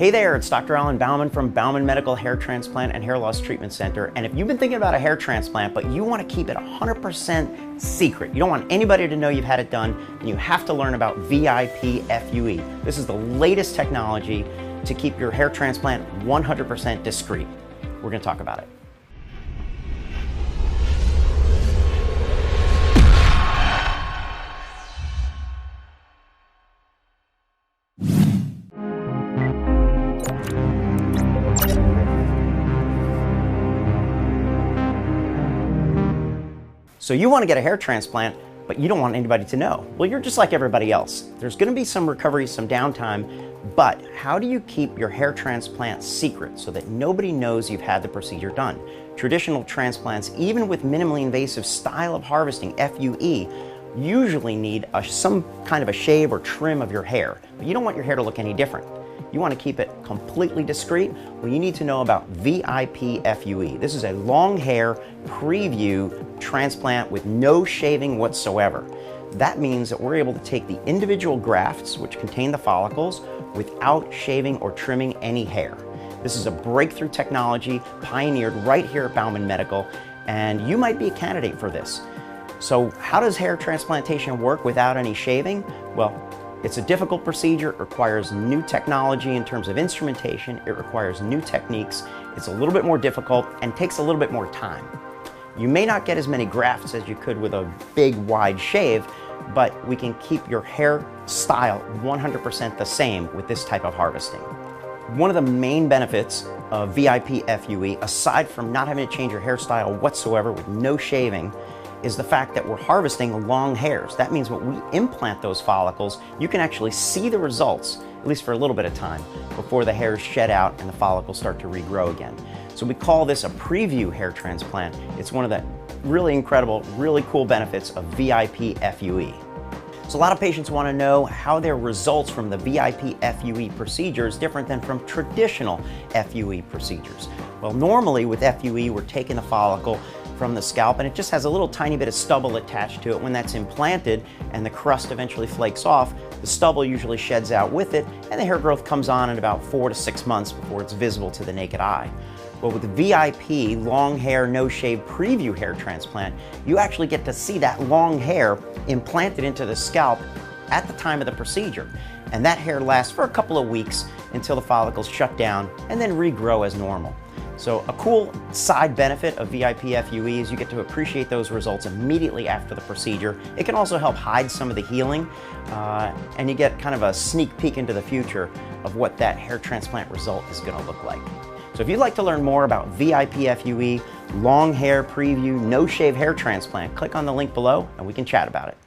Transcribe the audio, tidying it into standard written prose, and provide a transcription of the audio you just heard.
Hey there, it's Dr. Alan Bauman from Bauman Medical Hair Transplant and Hair Loss Treatment Center. And if you've been thinking about a hair transplant, but you want to keep it 100% secret, you don't want anybody to know you've had it done, then you have to learn about VIP FUE. This is the latest technology to keep your hair transplant 100% discreet. We're going to talk about it. So you want to get a hair transplant, but you don't want anybody to know. Well, you're just like everybody else. There's going to be some recovery, some downtime, but how do you keep your hair transplant secret so that nobody knows you've had the procedure done? Traditional transplants, even with minimally invasive style of harvesting, FUE, usually need some kind of a shave or trim of your hair, but you don't want your hair to look any different. You want to keep it completely discreet? Well, you need to know about VIP FUE. This is a long hair preview transplant with no shaving whatsoever. That means that we're able to take the individual grafts, which contain the follicles, without shaving or trimming any hair. This is a breakthrough technology pioneered right here at Bauman Medical, and you might be a candidate for this. So how does hair transplantation work without any shaving? Well, it's a difficult procedure. It requires new technology in terms of instrumentation. It requires new techniques. It's a little bit more difficult and takes a little bit more time. You may not get as many grafts as you could with a big, wide shave, but we can keep your hair style 100% the same with this type of harvesting. One of the main benefits of VIP FUE, aside from not having to change your hairstyle whatsoever with no shaving, is the fact that we're harvesting long hairs. That means when we implant those follicles, you can actually see the results, at least for a little bit of time, before the hairs shed out and the follicles start to regrow again. So we call this a preview hair transplant. It's one of the really incredible, really cool benefits of VIP FUE. So a lot of patients want to know how their results from the VIP FUE procedure is different than from traditional FUE procedures. Well, normally with FUE, we're taking the follicle from the scalp and it just has a little tiny bit of stubble attached to it. When that's implanted and the crust eventually flakes off, the stubble usually sheds out with it and the hair growth comes on in about 4 to 6 months before it's visible to the naked eye. Well, with the VIP long hair, no shave preview hair transplant, you actually get to see that long hair implanted into the scalp at the time of the procedure. And that hair lasts for a couple of weeks until the follicles shut down and then regrow as normal. So a cool side benefit of VIP FUE is you get to appreciate those results immediately after the procedure. It can also help hide some of the healing, and you get kind of a sneak peek into the future of what that hair transplant result is going to look like. So if you'd like to learn more about VIP FUE, long hair preview, no shave hair transplant, click on the link below and we can chat about it.